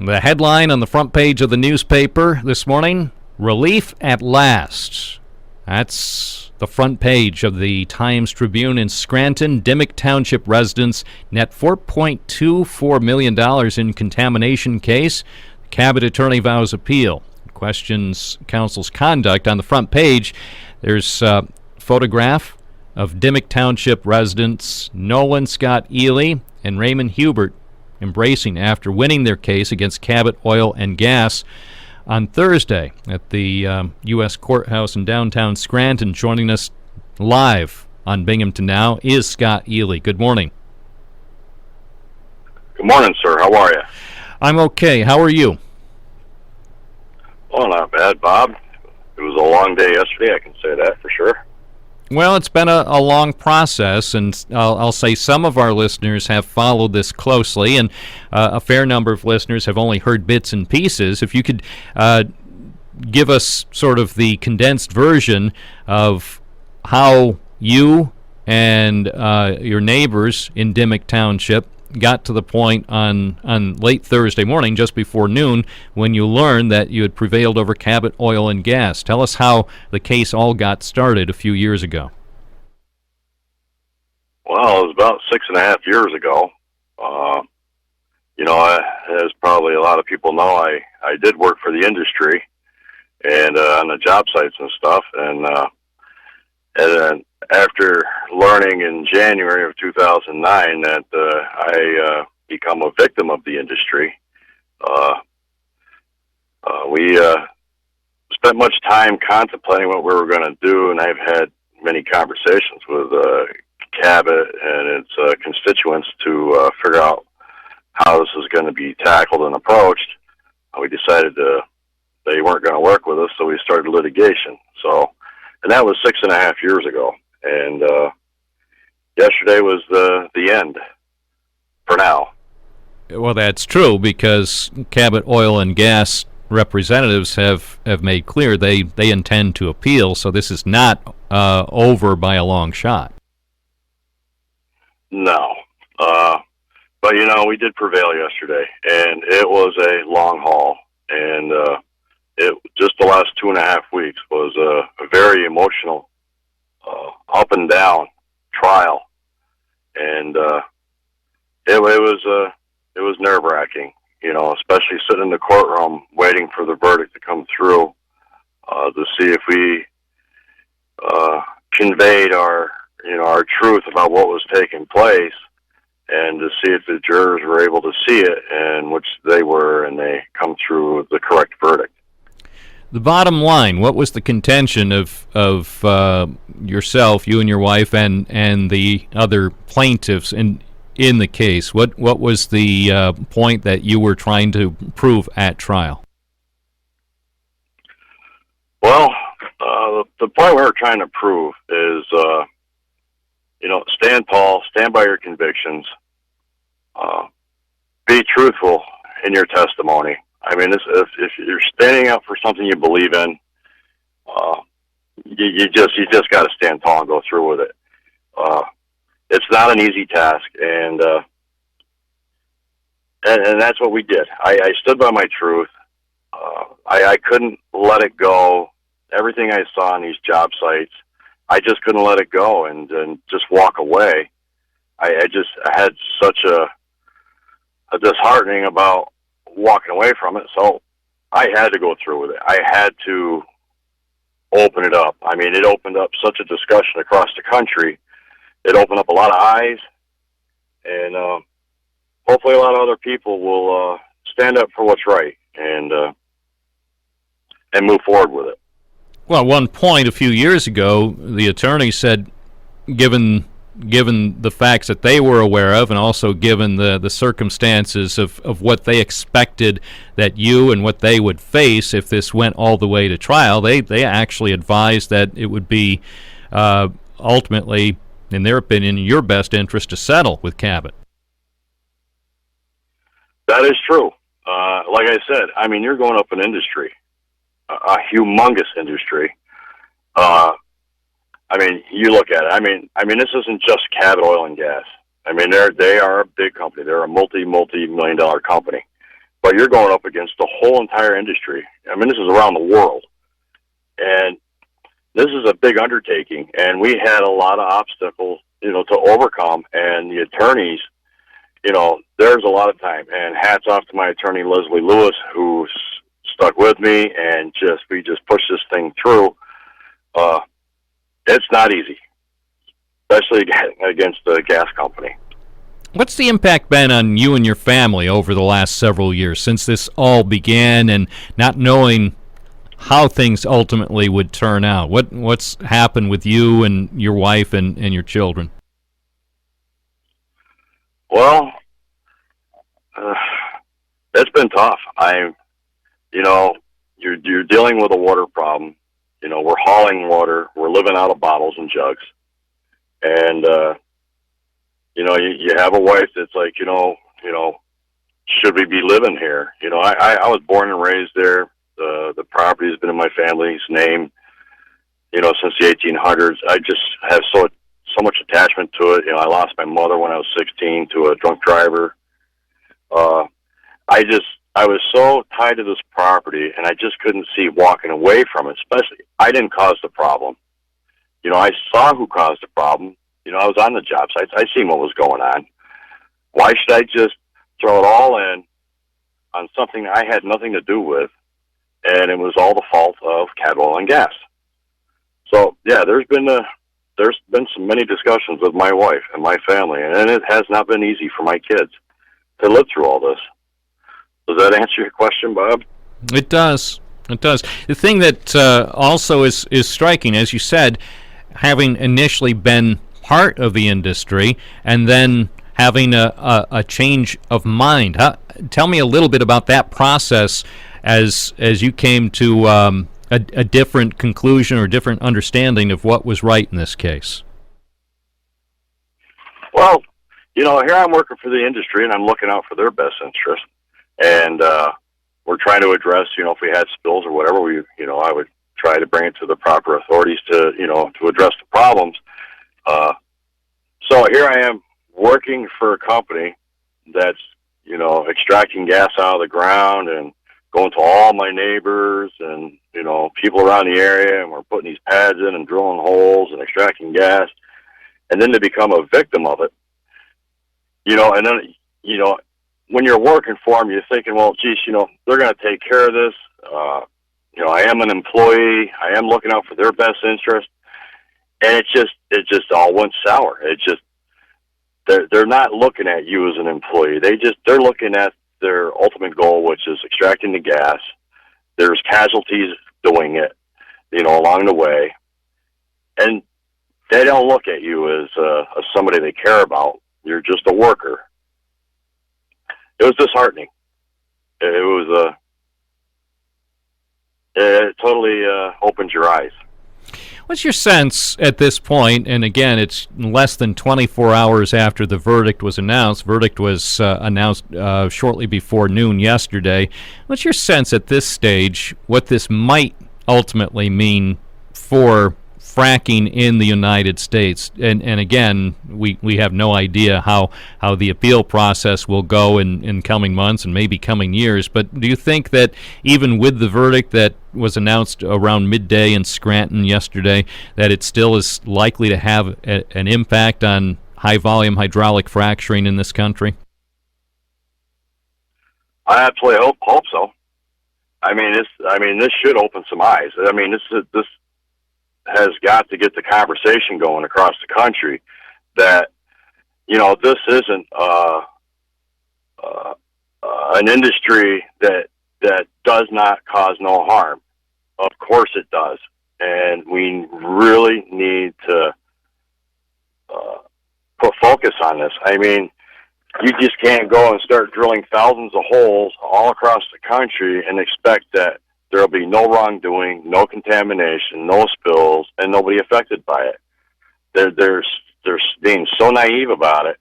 The headline on the front page of the newspaper this morning, "Relief at Last." That's the front page of the Times-Tribune in Scranton. Dimock Township residents net $4.24 million in contamination case. Cabot attorney vows appeal. Questions council's conduct. On the front page, there's a photograph of Dimock Township residents Nolan Scott Ely and Raymond Hubert embracing after winning their case against Cabot Oil and Gas on Thursday at the U.S. Courthouse in downtown Scranton. Joining us live on Binghamton Now is Scott Ely. Good morning. Good morning, sir. How are you? I'm okay. How are you? Oh, not bad, Bob. It was a long day yesterday, I can say that for sure. Well, it's been a long process, and I'll say some of our listeners have followed this closely, and a fair number of listeners have only heard bits and pieces. If you could give us sort of the condensed version of how you and your neighbors in Dimock Township got to the point on late Thursday morning, just before noon, when you learned that you had prevailed over Cabot Oil and Gas. Tell us how the case all got started a few years ago. Well, it was about 6.5 years ago. As probably a lot of people know, I did work for the industry and on the job sites and stuff. And then after learning in January of 2009 that I become a victim of the industry, we spent much time contemplating what we were going to do, and I've had many conversations with Cabot and its constituents to figure out how this is going to be tackled and approached. We decided they weren't going to work with us, so we started litigation. And that was 6.5 years ago. And yesterday was the end, for now. Well, that's true, because Cabot Oil and Gas representatives have made clear they intend to appeal, so this is not over by a long shot. No. But, we did prevail yesterday, and it was a long haul. And just the last 2.5 weeks was a very emotional up and down trial, and it was nerve-wracking, especially sitting in the courtroom waiting for the verdict to come through, to see if we conveyed our truth about what was taking place, and to see if the jurors were able to see it, and which they were, and they come through with the correct verdict. The bottom line, what was the contention of yourself, you and your wife, and the other plaintiffs in the case? What was the point that you were trying to prove at trial? Well, the point we were trying to prove is, stand tall, stand by your convictions, be truthful in your testimony. I mean, if you're standing up for something you believe in, you just got to stand tall and go through with it. It's not an easy task, and that's what we did. I stood by my truth. I couldn't let it go. Everything I saw on these job sites, I just couldn't let it go and just walk away. I had such a disheartening about walking away from it, so I had to go through with it. I had to open it up. I mean, it opened up such a discussion across the country. It opened up a lot of eyes, and hopefully a lot of other people will stand up for what's right and move forward with it. Well, at one point a few years ago, the attorney said, given the facts that they were aware of, and also given the circumstances of what they expected that you and what they would face if this went all the way to trial, they actually advised that it would be ultimately, in their opinion, in your best interest to settle with Cabot. That is true. Like I said, I mean, you're going up an industry, a humongous industry. I mean, you look at it. I mean, this isn't just Cabot Oil and Gas. I mean, they are a big company. They're a multi-million-dollar company, but you're going up against the whole entire industry. I mean, this is around the world, and this is a big undertaking, and we had a lot of obstacles, to overcome, and the attorneys, there's a lot of time, and hats off to my attorney, Leslie Lewis, who stuck with me, and we just pushed this thing through. It's not easy, especially against the gas company. What's the impact been on you and your family over the last several years since this all began, and not knowing how things ultimately would turn out? What's happened with you and your wife and your children? Well, it's been tough. You're dealing with a water problem. We're hauling water. We're living out of bottles and jugs. And, you have a wife that's like, should we be living here? I was born and raised there. The property has been in my family's name, since the 1800s. I just have so much attachment to it. I lost my mother when I was 16 to a drunk driver. I was so tied to this property, and I just couldn't see walking away from it. Especially, I didn't cause the problem. I saw who caused the problem. I was on the job sites. I seen what was going on. Why should I just throw it all in on something I had nothing to do with, and it was all the fault of Cabot Oil and Gas? So, yeah, there's been many discussions with my wife and my family, and it has not been easy for my kids to live through all this. Does that answer your question, Bob? It does. It does. The thing that also is striking, as you said, having initially been part of the industry and then having a change of mind. Tell me a little bit about that process as you came to a different conclusion or different understanding of what was right in this case. Well, here I'm working for the industry, and I'm looking out for their best interest. And we're trying to address, if we had spills or whatever, I would try to bring it to the proper authorities to address the problems. So here I am working for a company that's, extracting gas out of the ground and going to all my neighbors and, people around the area, and we're putting these pads in and drilling holes and extracting gas. And then to become a victim of it, and then, when you're working for them, you're thinking, well, geez, they're going to take care of this. I am an employee. I am looking out for their best interest. And it just all went sour. They're not looking at you as an employee. They're looking at their ultimate goal, which is extracting the gas. There's casualties doing it, along the way. And they don't look at you as somebody they care about. You're just a worker. It was disheartening. It totally opens your eyes. What's your sense at this point? And again, it's less than 24 hours after the verdict was announced. Verdict was announced shortly before noon yesterday. What's your sense at this stage what this might ultimately mean for fracking in the United States? And again, we have no idea how the appeal process will go in coming months and maybe coming years. But do you think that even with the verdict that was announced around midday in Scranton yesterday, that it still is likely to have an impact on high-volume hydraulic fracturing in this country? I absolutely hope so. This should open some eyes. This has got to get the conversation going across the country that, this isn't an industry that does not cause no harm. Of course it does. And we really need to put focus on this. You just can't go and start drilling thousands of holes all across the country and expect that there'll be no wrongdoing, no contamination, no spills, and nobody affected by it. They're being so naive about it.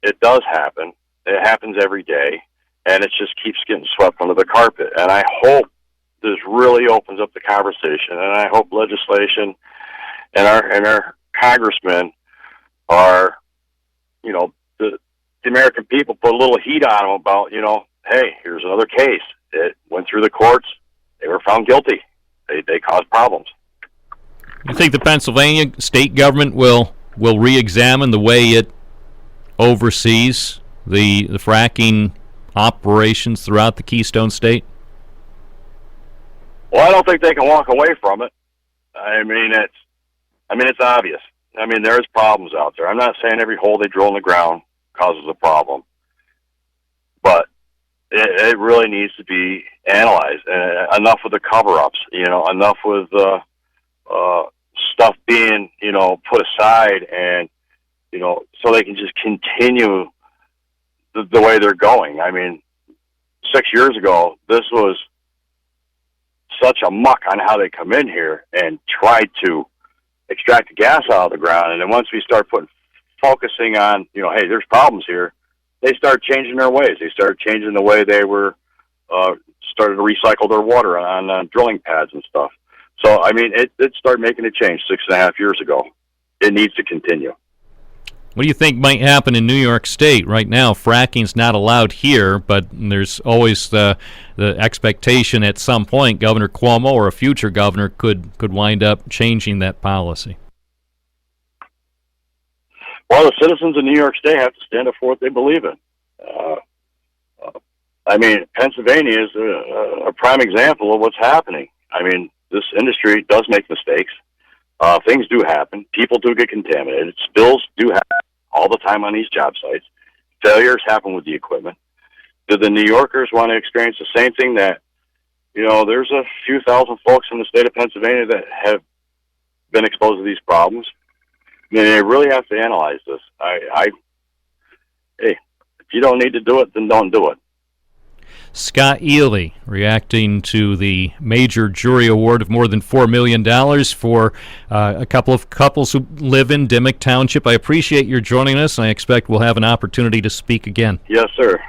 It does happen. It happens every day, and it just keeps getting swept under the carpet. And I hope this really opens up the conversation, and I hope legislation and our congressmen are, the American people put a little heat on them about, hey, here's another case. It went through the courts. They were found guilty. They caused problems. You think the Pennsylvania state government will re-examine the way it oversees the fracking operations throughout the Keystone State? Well, I don't think they can walk away from it. I mean, it's obvious. I mean, there's problems out there. I'm not saying every hole they drill in the ground causes a problem, but it really needs to be analyzed. Enough with the cover-ups, enough with stuff being, put aside, and so they can just continue the way they're going. I mean, 6 years ago, this was such a muck on how they come in here and try to extract the gas out of the ground. And then once we start focusing on, hey, there's problems here, they start changing their ways. They started changing the way they were, started to recycle their water on drilling pads and stuff. So, I mean, it started making a change 6.5 years ago. It needs to continue. What do you think might happen in New York State? Right now, fracking's not allowed here, but there's always the expectation at some point Governor Cuomo or a future governor could wind up changing that policy. Well, the citizens of New York State have to stand up for what they believe in. I mean, Pennsylvania is a prime example of what's happening. I mean, this industry does make mistakes. Things do happen. People do get contaminated. Spills do happen all the time on these job sites. Failures happen with the equipment. Do the New Yorkers want to experience the same thing that, there's a few thousand folks in the state of Pennsylvania that have been exposed to these problems? I mean, they really have to analyze this. Hey, if you don't need to do it, then don't do it. Scott Ely reacting to the major jury award of more than $4 million for a couple of couples who live in Dimock Township. I appreciate your joining us, and I expect we'll have an opportunity to speak again. Yes, sir.